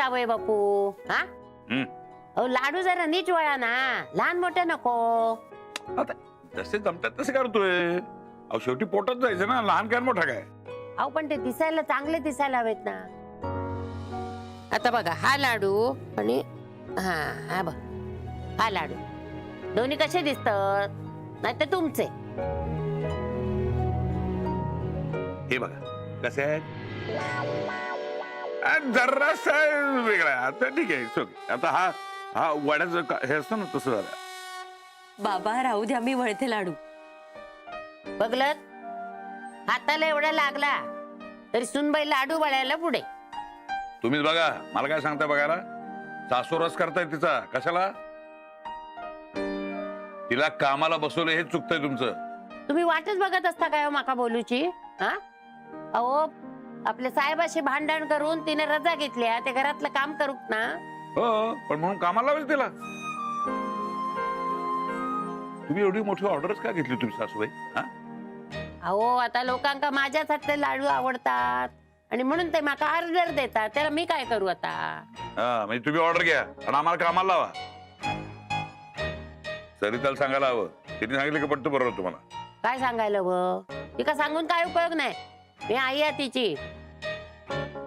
जावई बापू? हा अहो लाडू जरा नीट वळा ना, लहान मोठे नको. आता जसे जमतात तसे करतोय. अहो शेवटी पोटात जायचं ना, लहान काय मोठा काय. अहो पण ते दिसायला चांगले दिसायला हवेत ना. आता बघा हा लाडू आणि हा हा बघ हा लाडू, दोन्ही कसे दिसतात? नाही तर तुमचे. हे बघा कसे आहेत. जरासा वेगळा आहे. आता ठीक आहे, it's okay. आता हा हा वड्याचं हे असतं ना तसं झालं. बाबा राहू द्या, मी वळते लाडू. बघलत हाताला एवढा लागला तरी सुनबाई लाडू वळायला पुढे. तुम्हीच बघा, मला काय सांगता बघायला. सासू रस करताय तिचा कशाला. तिला कामाला बसवलं हे चुकतंय तुमचं. तुम्ही वाटच बघत असता काय हो माका बोलूची? हा अहो आपल्या साहेबाशी भांडण करून तिने रजा घेतल्या, ते घरातलं काम करूक ना. हो पण म्हणून कामाला लावायचं तिला. तुम्ही एवढी मोठी ऑर्डरच का घेतली तुम्ही सासूबाई? हा अहो आता लोकांका माझ्याच हातले लाडू आवडतात आणि म्हणून ते माका ऑर्डर देतात. त्याला मी काय करू आता? हा म्हणजे तुम्ही ऑर्डर घ्या आणि आम्हाला कामाला लावा. सरिताला सांगायला हवं. तिने सांगितलं की पटतं बरोबर तुम्हाला. काय सांगायला व तिका सांगून काय उपयोग नाही. मी आई आहे तिची.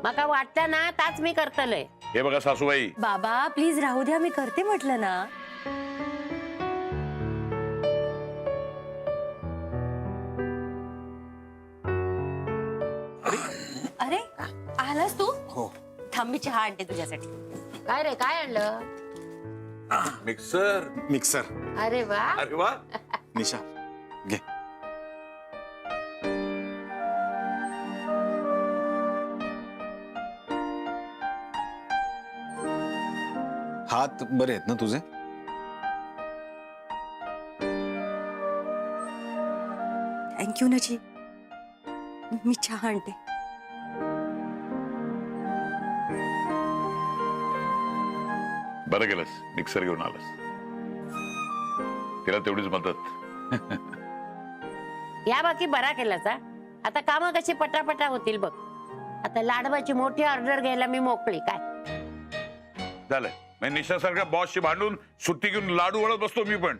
माका वाटतं ना ताच मी करतलय. हे बघा सासूबाई, बाबा प्लीज राहू द्या, मी करते म्हटलं ना. अरे आलास तू? हो. थांब मी चहा आणते तुझ्यासाठी. काय रे काय आणलं? मिक्सर. मिक्सर. अरे वा. अरे वा. निशा घे. हात बरे आहेत ना तुझे? थँक्यू नजी, मी चहा आणते. बरं केलंस मिक्सर घेऊन आलास. तिला तेवढीच मदत. या बाकी बरा केलाचा. आता कामं कशी पटापटा होतील बघ. आता लाडवाची मोठी ऑर्डर घ्यायला मी मोकळी. काय झालंय म्हणजे निशासारख्या बॉसशी भांडून सुट्टी घेऊन लाडू वळत बसतो मी पण.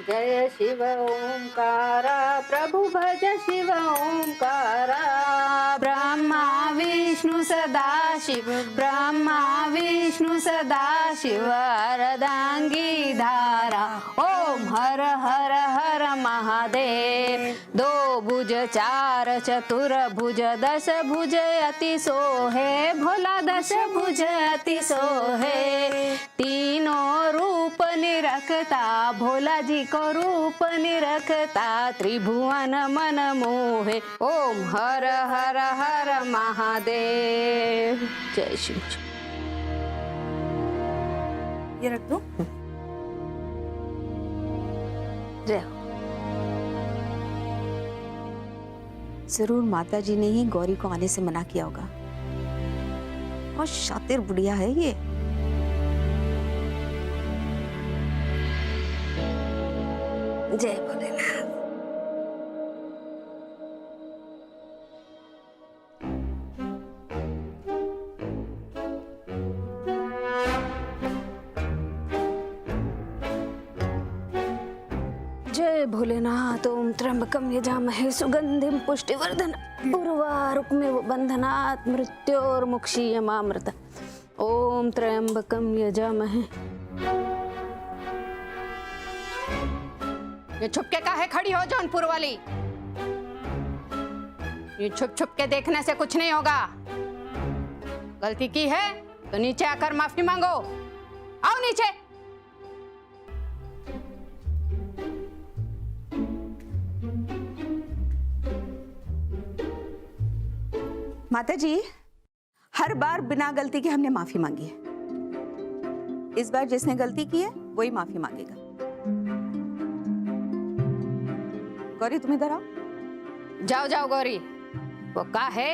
जय शिव ओंकारा प्रभु भज शिव ओंकारा. ब्रह्मा विष्णु सदा शिव, ब्रह्मा विष्णु सदा शिव, अर्धांगी धारा. ओम हर हर हर महादेव. दो भुज चार चतुर भुज दश भुज अति सोहे, भोला दश भुज अति सोहे. तीनों रूप निरखता, भोला जी को रूप निरखता, त्रिभुवन मन मोहे. ओम हर हर हर महादेव. जय शिव. ये रख दो. जय. जरूर माताजी ने ही गौरी को आने से मना किया होगा. और शातिर बुढ़िया है ये. जय भोलेनाथ. जय भोलेनाथ. ओम त्र्यंबकम यजामहे सुगंधिम पुष्टिवर्धन, उर्वारुकमिव बंधनात् मृत्योर्मुक्षीयमामृत. ओम त्र्यंबकम यजामहे. ये छुपके काहे खड़ी हो जौनपुर वाली? ये छुप छुप के देखने से कुछ नहीं होगा. गलती की है तो नीचे आकर माफी मांगो. आओ नीचे. माताजी, हर बार बिना गलती के हमने माफी मांगी है. इस बार जिसने गलती की है वही माफी मांगेगा. गौरी तुम इधर आओ. जाओ जाओ गौरी. वो कहा है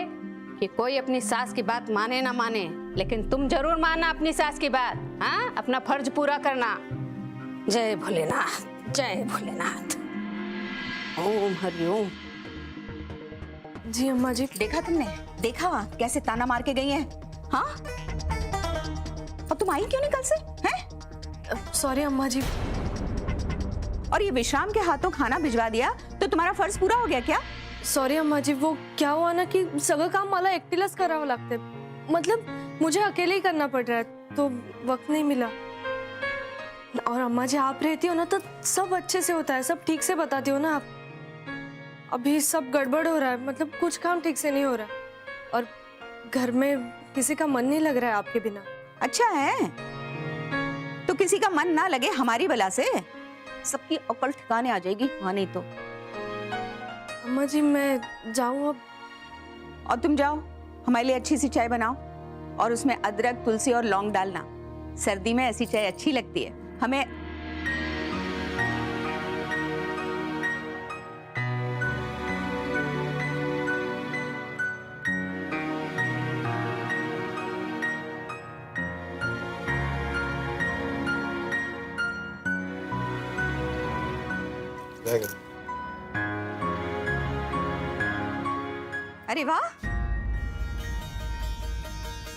कि कोई अपनी सास की बात माने ना माने, लेकिन तुम जरूर मानना अपनी सास की बात. हाँ, अपना फर्ज पूरा करना. जय भोलेनाथ. जय भोलेनाथ. ओम हरि ओम. जी अम्मा जी। देखा तुमने? देखा कैसे ताना मार के गई हैं? हाँ? और तुम आई क्यों नहीं कल से? हैं? सॉरी अम्मा जी। और ये विश्राम के हाथों खाना भिजवा दिया तो तुम्हारा फर्ज पूरा हो गया क्या? सॉरी अम्मा जी, वो क्या हुआ ना कि सगळं काम मला एकटीलाच करावं लागते, मतलब मुझे अकेले ही करना पड़ रहा है, तो वक्त नहीं मिला। और अम्मा जी आप रहती हो ना तो सब अच्छे से होता है, सब ठीक से बताती हो ना आप। अभी सब गड़बड़ हो रहा है, मतलब कुछ काम ठीक से नहीं हो रहा है, और घर में किसी का मन नहीं लग रहा है आपके बिना। अच्छा है, तो किसी का मन ना लगे हमारी बला से सबकी अकल ठिकाने आ जाएगी। हाँ नहीं तो। अम्मा जी मैं जाऊं अब? और तुम जाओ, हमारे लिए अच्छी सी चाय बनाओ और उसमें अदरक, तुलसी और लौंग डालना। सर्दी में ऐसी चाय अच्छी लगती है हमें। अरे वाह,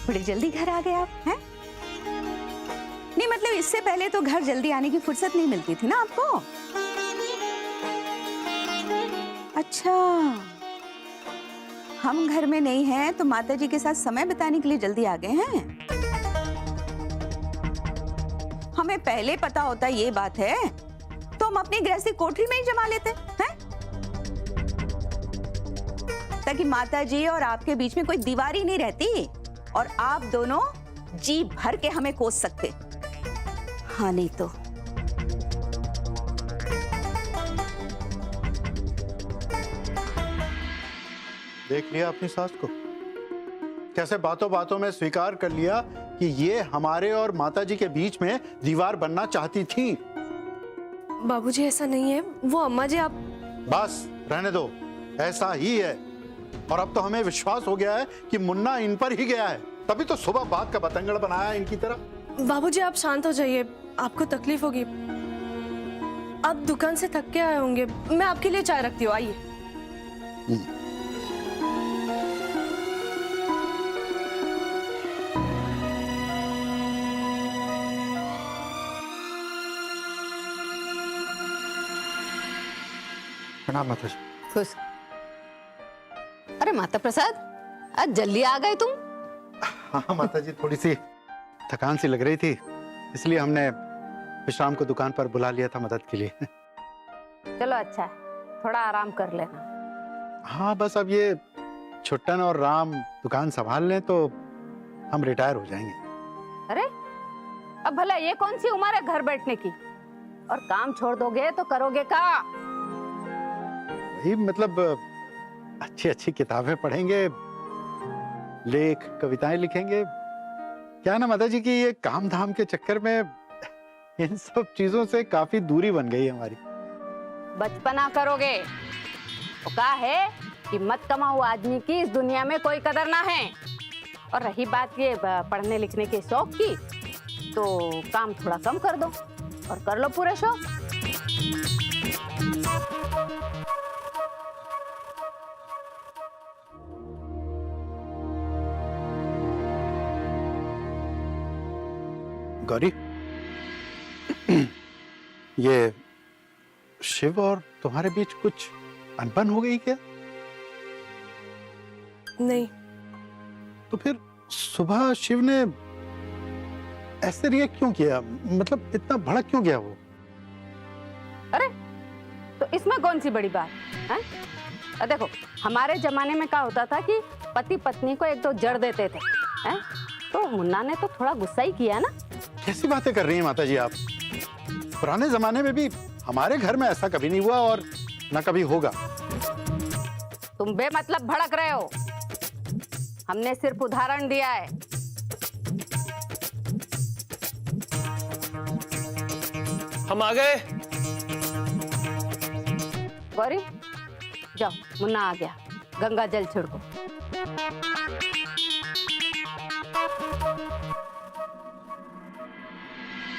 बड़ी जल्दी घर आ गए आप हैं? नहीं मतलब इससे पहले तो घर जल्दी आने की फुर्सत नहीं मिलती थी ना आपको? अच्छा, हम घर में नहीं हैं तो माताजी के साथ समय बिताने के लिए जल्दी आ गए हैं। हमें पहले पता होता ये बात है तो हम अपनी गृहस्थी कोठरी में ही जमा लेते हैं, ताकि माताजी और आपके बीच में कोई दीवार ही नहीं रहती और आप दोनों जी भर के हमें कोस सकते। हाँ नहीं तो। देख लिया अपनी सास को, कैसे बातों बातों में स्वीकार कर लिया कि ये हमारे और माताजी के बीच में दीवार बनना चाहती थी। बाबूजी ऐसा नहीं है, वो अम्मा जी आप। बस रहने दो, ऐसा ही है। और अब तो हमें विश्वास हो गया है कि मुन्ना इन पर ही गया है, तभी तो सुबह बात का बतंगड़ बनाया इनकी तरह। बाबूजी आप शांत हो जाइए, आपको तकलीफ होगी। आप दुकान से थक के आए होंगे, मैं आपके लिए चाय रखती हूँ, आइए। प्रणाम माताजी। खुश। अरे माता प्रसाद, आज जल्दी आ गए तुम? हाँ माताजी, थोड़ी सी थकान सी लग रही थी, इसलिए हमने विश्राम को दुकान पर बुला लिया था मदद के लिए। चलो अच्छा है, थोड़ा आराम कर लेना। हाँ बस अब ये छुट्टन और राम दुकान संभाल लें तो हम रिटायर हो जाएंगे। अरे अब भला ये कौन सी उम्र है घर बैठने की? और काम छोड़ दोगे तो करोगे क्या? वही मतलब अच्छी अच्छी किताबें पढ़ेंगे, लेख कविताएं लिखेंगे। क्या ना माता जी की ये काम धाम के चक्कर में इन सब चीजों से काफी दूरी बन गई हमारी। बचपना करोगे तो क्या है कि मत कमाओ आदमी की इस दुनिया में कोई कदर ना है। और रही बात ये पढ़ने लिखने के शौक की, तो काम थोड़ा कम कर दो और कर लो पूरे शौक। गौरी, ये शिव और तुम्हारे बीच कुछ अनबन हो गई क्या? नहीं। तो फिर सुबह शिव ने ऐसे रिएक्ट क्यों किया? मतलब इतना भड़क क्यों गया वो? अरे तो इसमें कौन सी बड़ी बात है? देखो हमारे जमाने में क्या होता था कि पति पत्नी को एक दो जड़ देते थे, हैं? तो मुन्ना ने तो थोड़ा गुस्सा ही किया ना। कैसी बातें कर रही हैं माता जी आप? पुराने जमाने में भी हमारे घर में ऐसा कभी नहीं हुआ और ना कभी होगा। तुम बेमतलब भड़क रहे हो, हमने सिर्फ उदाहरण दिया है। हम आ गए। गौरी जाओ, मुन्ना आ गया, गंगा जल छिड़को।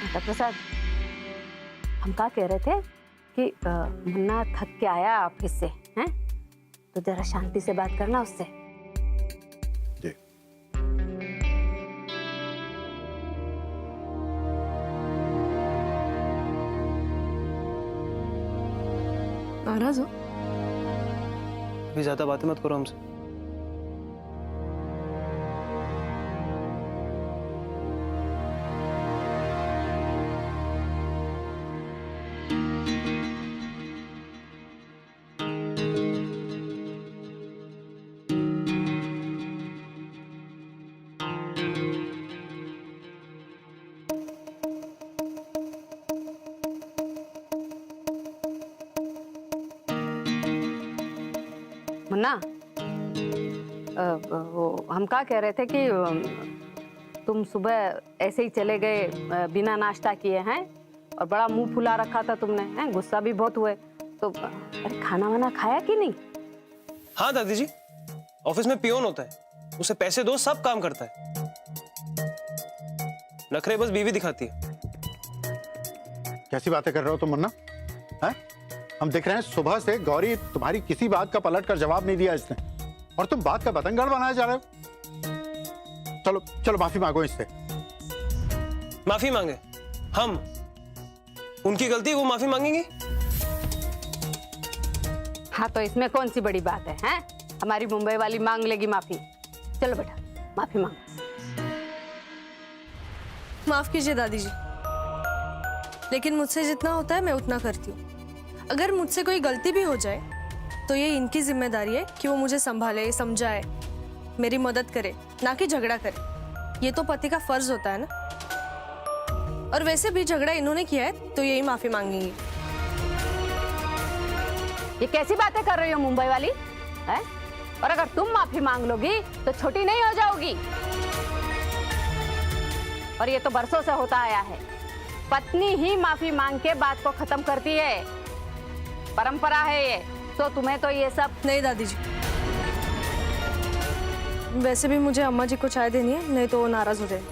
माता प्रसाद, हम क्या कह रहे थे कि मुन्ना थक के आया ऑफिस से, हैं? तो जरा शांति से बात करना उससे। जी। नाराज हो? अभी ज्यादा बातें मत करो हमसे। मुन्ना, वो हम क्या कह रहे थे कि तुम सुबह ऐसे ही चले गए बिना नाश्ता किए हैं, और बड़ा मुंह फुला रखा था तुमने, हैं? गुस्सा भी बहुत हुए। तो अरे खाना वाना खाया कि नहीं? हाँ दादी जी, ऑफिस में पियोन होता है, उसे पैसे दो सब काम करता है। नखरे बस बीवी दिखाती है। कैसी बातें कर रहे हो तुम मुन्ना? हैं? हम देख रहे हैं सुबह से गौरी तुम्हारी किसी बात का पलट कर जवाब नहीं दिया इसने, और तुम बात का बतंगड़ बनाए जा रहे हो। चलो चलो माफी मांगो इससे। माफी मांगे हम? उनकी गलती, वो माफी मांगेंगी? हाँ तो इसमें कौन सी बड़ी बात है, हैं? हमारी मुंबई वाली मांग लेगी माफी। चलो बेटा माफी मांगो। माफ कीजिए दादी जी, लेकिन मुझसे जितना होता है मैं उतना करती हूँ। अगर मुझसे कोई गलती भी हो जाए तो ये इनकी जिम्मेदारी है कि वो मुझे संभाले, समझाए, मेरी मदद करे, ना कि झगड़ा करे। ये तो पति का फर्ज होता है ना। और वैसे भी झगड़ा इन्होंने किया है तो यही माफी मांगेंगी। ये कैसी बातें कर रही हो मुंबई वाली, है? और अगर तुम माफी मांग लोगी तो छोटी नहीं हो जाओगी। और ये तो बरसों से होता आया है, पत्नी ही माफी मांग के बात को खत्म करती है, परंपरा है ये। तो तुम्हें तो ये सब नहीं दादी जी, वैसे भी मुझे अम्मा जी को चाय देनी है, नहीं तो वो नाराज हो जाएगी।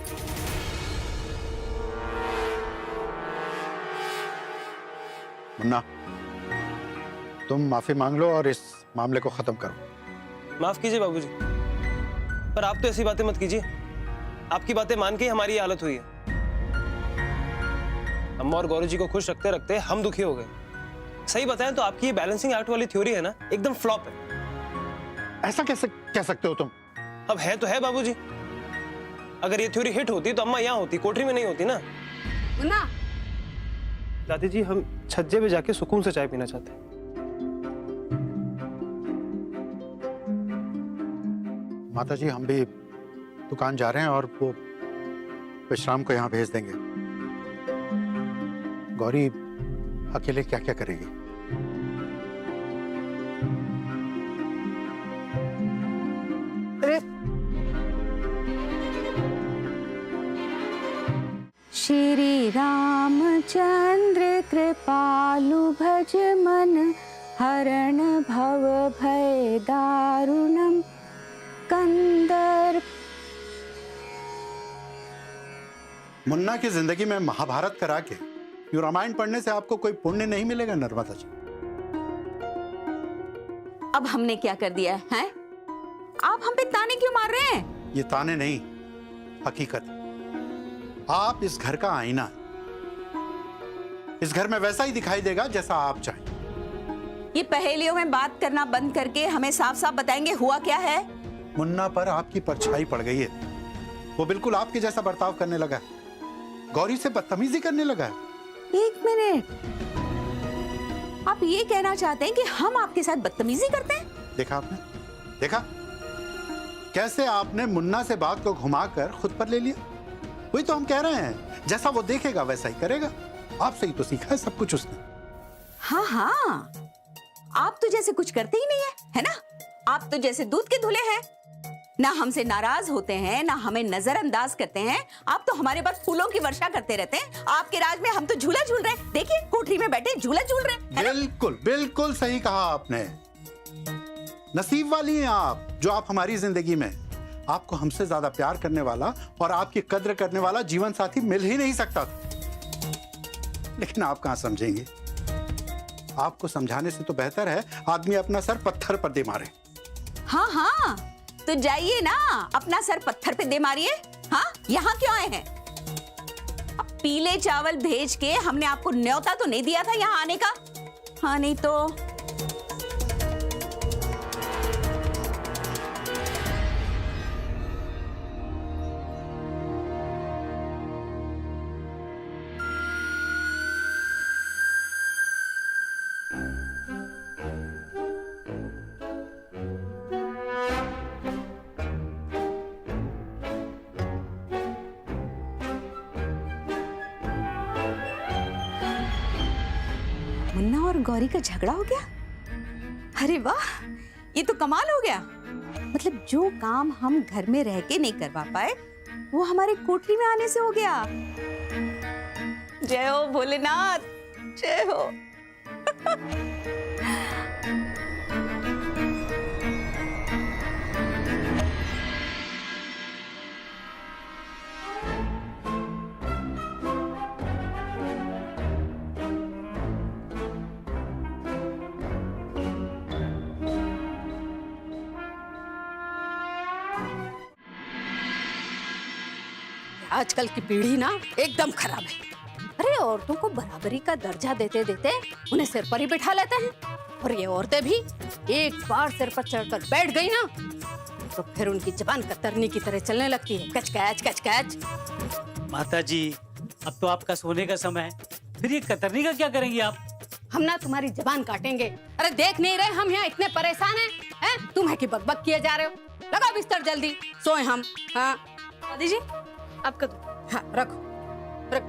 मुन्ना, तुम माफी मांग लो और इस मामले को खत्म करो। माफ कीजिए बाबूजी, पर आप तो ऐसी बातें मत कीजिए। आपकी बातें मान के ही हमारी ये हालत हुई है। अम्मा और गौरी जी को खुश रखते रखते हम दुखी हो गए। सही बताएं तो आपकी ये बैलेंसिंग एक्ट वाली थ्योरी है ना, एकदम फ्लॉप है। ऐसा कैसे कह सकते हो तुम? अब है तो है बाबूजी। अगर ये थ्योरी हिट होती तो अम्मा यहाँ होती, कोठरी में नहीं होती ना। मुन्ना, दादी जी हम छज्जे पे जाके सुकून से चाय पीना चाहते हैं। माता जी हम भी दुकान जा रहे हैं और वो विश्राम को यहाँ भेज देंगे। गौरी अकेले क्या क्या करेगी? श्री रामचंद्र कृपालु भज मन हरण भव भय दारुणम कंदर। मुन्ना की जिंदगी में महाभारत करा के यूं रामायण पढ़ने से आपको कोई पुण्य नहीं मिलेगा नर्मदा जी। अब हमने क्या कर दिया है? आप हम पे ताने क्यों मार रहे हैं? ये ताने नहीं, हकीकत। आप इस घर का आईना है। इस घर में वैसा ही दिखाई देगा जैसा आप चाहें। ये पहेलियों में बात करना बंद करके हमें साफ साफ बताएंगे हुआ क्या है? मुन्ना पर आपकी परछाई पड़ गई है। वो बिल्कुल आपके जैसा बर्ताव करने लगा है, गौरी से बदतमीजी करने लगा है। एक मिनट, आप ये कहना चाहते हैं कि हम आपके साथ बदतमीजी करते हैं? देखा आपने? देखा कैसे आपने मुन्ना से बात को घुमाकर खुद पर ले लिया? वही तो हम कह रहे हैं, जैसा वो देखेगा वैसा ही करेगा। आपसे ही तो सीखा है सब कुछ उसने। हाँ हाँ, आप तो जैसे कुछ करते ही नहीं है ना? आप तो जैसे दूध के धुले हैं, ना हमसे नाराज होते हैं, ना हमें नजरअंदाज करते हैं। आप तो हमारे पास फूलों की वर्षा करते रहते हैं। आपके राज में हम तो झूला झूल रहे हैं। देखिए कोठरी में बैठे झूला झूल रहे हैं, है ना? बिल्कुल बिल्कुल सही कहा आपने। नसीब वाली हैं आप जो आप हमारी जिंदगी में। आपको हमसे ज्यादा प्यार करने वाला और आपकी कद्र करने वाला जीवन साथी मिल ही नहीं सकता था। लेकिन आप कहां समझेंगे? आपको समझाने से तो बेहतर है आदमी अपना सर पत्थर पर दे मारे। हाँ हाँ, तो जाइए ना, अपना सर पत्थर पे दे मारिए। हाँ, यहाँ क्यों आए हैं? अब पीले चावल भेज के हमने आपको न्योता तो नहीं दिया था यहाँ आने का? हाँ, नहीं तो मुन्ना और गौरी का झगड़ा हो गया? अरे वाह, ये तो कमाल हो गया। मतलब जो काम हम घर में रह के नहीं करवा पाए वो हमारे कोठरी में आने से हो गया। जय हो भोलेनाथ, जय हो। आजकल की पीढ़ी ना एकदम खराब है। अरे औरतों को बराबरी का दर्जा देते देते उन्हें सिर पर ही बिठा लेते हैं, और ये औरतें भी एक बार सिर पर चढ़कर बैठ गई ना तो फिर उनकी जबान कतरनी की तरह चलने लगती है, कच कैच कच कैच। माता जी, अब तो आपका सोने का समय है, फिर ये कतरनी का क्या करेंगी आप? हम ना तुम्हारी जबान काटेंगे। अरे देख नहीं रहे हम यहाँ इतने परेशान हैं? तुम है कि बकबक किए जा रहे हो? लगाओ बिस्तर जल्दी, सोए हम। हाँ दादी जी, आपका दो। हाँ, रखो रख।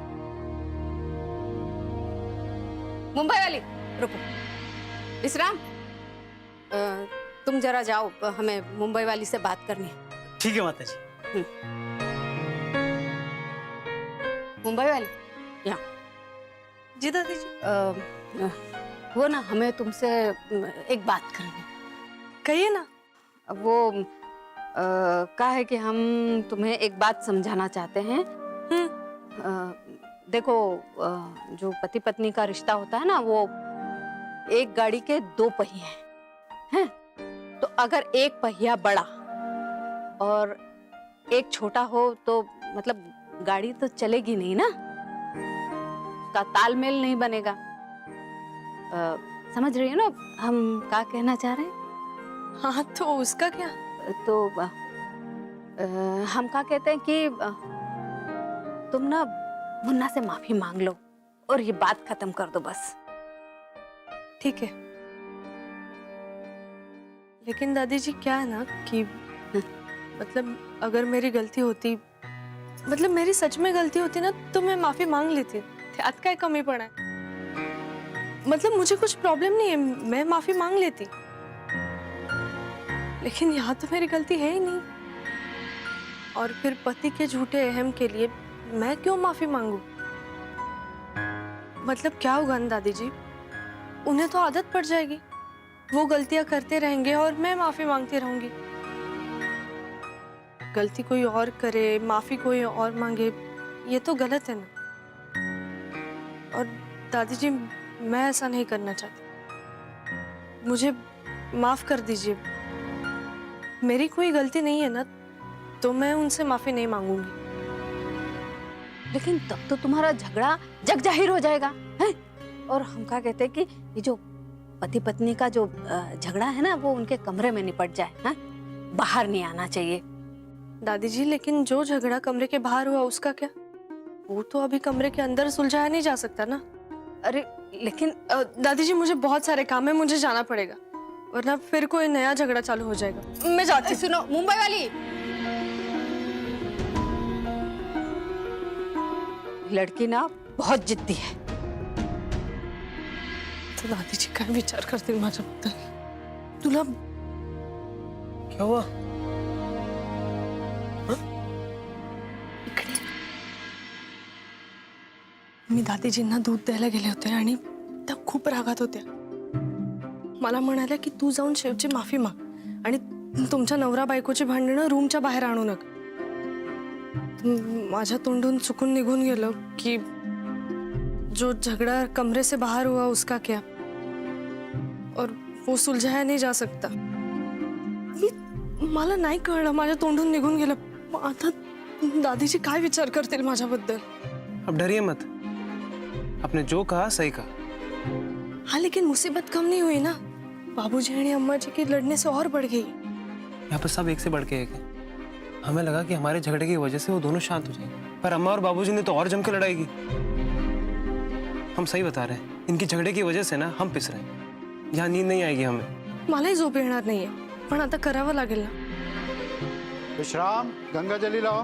मुंबई वाली रुको। विश्राम, तुम जरा जाओ, हमें मुंबई वाली से बात करनी है। ठीक है माता जी। मुंबई वाली, यहाँ। जी दादी जी। वो ना हमें तुमसे एक बात करनी है। कहिए ना। वो क्या है कि हम तुम्हें एक बात समझाना चाहते हैं। देखो, जो पति पत्नी का रिश्ता होता है ना, वो एक गाड़ी के दो पहिए हैं। तो अगर एक पहिया बड़ा और एक छोटा हो तो मतलब गाड़ी तो चलेगी नहीं ना, उसका तालमेल नहीं बनेगा। समझ रही हो ना हम क्या कहना चाह रहे हैं? हाँ, तो उसका क्या? तो हम क्या कहते हैं कि तुम ना मुन्ना से माफी मांग लो और ये बात खत्म कर दो बस। ठीक है, लेकिन दादी जी क्या है ना कि मतलब अगर मेरी गलती होती, मतलब मेरी सच में गलती होती ना, तो मैं माफी मांग लेती। ध्यान का कमी पड़ा है, मतलब मुझे कुछ प्रॉब्लम नहीं है, मैं माफी मांग लेती। लेकिन यहाँ तो मेरी गलती है ही नहीं, और फिर पति के झूठे अहम के लिए मैं क्यों माफी मांगू? मतलब क्या होगा ना दादी जी, उन्हें तो आदत पड़ जाएगी, वो गलतियां करते रहेंगे और मैं माफी मांगती रहूंगी। गलती कोई और करे, माफी कोई और मांगे, ये तो गलत है ना। और दादी जी, मैं ऐसा नहीं करना चाहती, मुझे माफ कर दीजिए। मेरी कोई गलती नहीं है ना, तो मैं उनसे माफी नहीं मांगूंगी। लेकिन तब तो तुम्हारा झगड़ा जग जाहिर हो जाएगा है? और हम क्या कहते हैं कि ये जो पति पत्नी का जो झगड़ा है ना, वो उनके कमरे में निपट जाए, है? बाहर नहीं आना चाहिए। दादी जी, लेकिन जो झगड़ा कमरे के बाहर हुआ उसका क्या? वो तो अभी कमरे के अंदर सुलझाया नहीं जा सकता ना। अरे लेकिन दादी जी, मुझे बहुत सारे काम है, मुझे जाना पड़ेगा, वरना फिर कोई नया झगड़ा चालू हो जाएगा। मैं जाती हूँ। सुनो मुंबई वाली, लड़की ना बहुत जिद्दी है। तो दादी जी काय विचार करतील माझ्याबद्दल? तुला क्या हुआ? इकडे मी दादीजींना दूध द्यायला गेले होते आणि त्या खूप रागात होत्या. मला म्हणाल्या की तू जाऊन शेवची माफी माग आणि तुमच्या नवरा बायकोची भांडणं रूमच्या बाहेर आणू नका. माझ्या तोंडून चुकून निघून गेलं की जो झगड़ा कमरे से बाहर हुआ उसका क्या. और वो सुलझाया नहीं जा सकता. मला नाही कळलं, माझ्या तोंडून निघून गेलं. आता दादीजी काय विचार करतील माझ्याबद्दल. अब डरिए मत, आपने जो कहा सही कहा. हाँ, लेकिन मुसीबत कम नहीं हुई ना. बाबूजी और अम्मा जी की लड़ने से और बढ़ गई. यहाँ पर सब एक से बढ़ के एक है. हमें लगा कि हमारे झगड़े की वजह से वो दोनों शांत हो जाएंगे, पर अम्मा और बाबूजी ने तो और जम के लड़ाई की. हम सही बता रहे हैं, इनकी झगड़े की वजह से ना हम पिस रहे हैं. यहाँ नींद नहीं आएगी हमें. मलाही झोप येणार नाहीये, पण आता करावं लागेल ना. विश्राम, गंगा जली लाओ.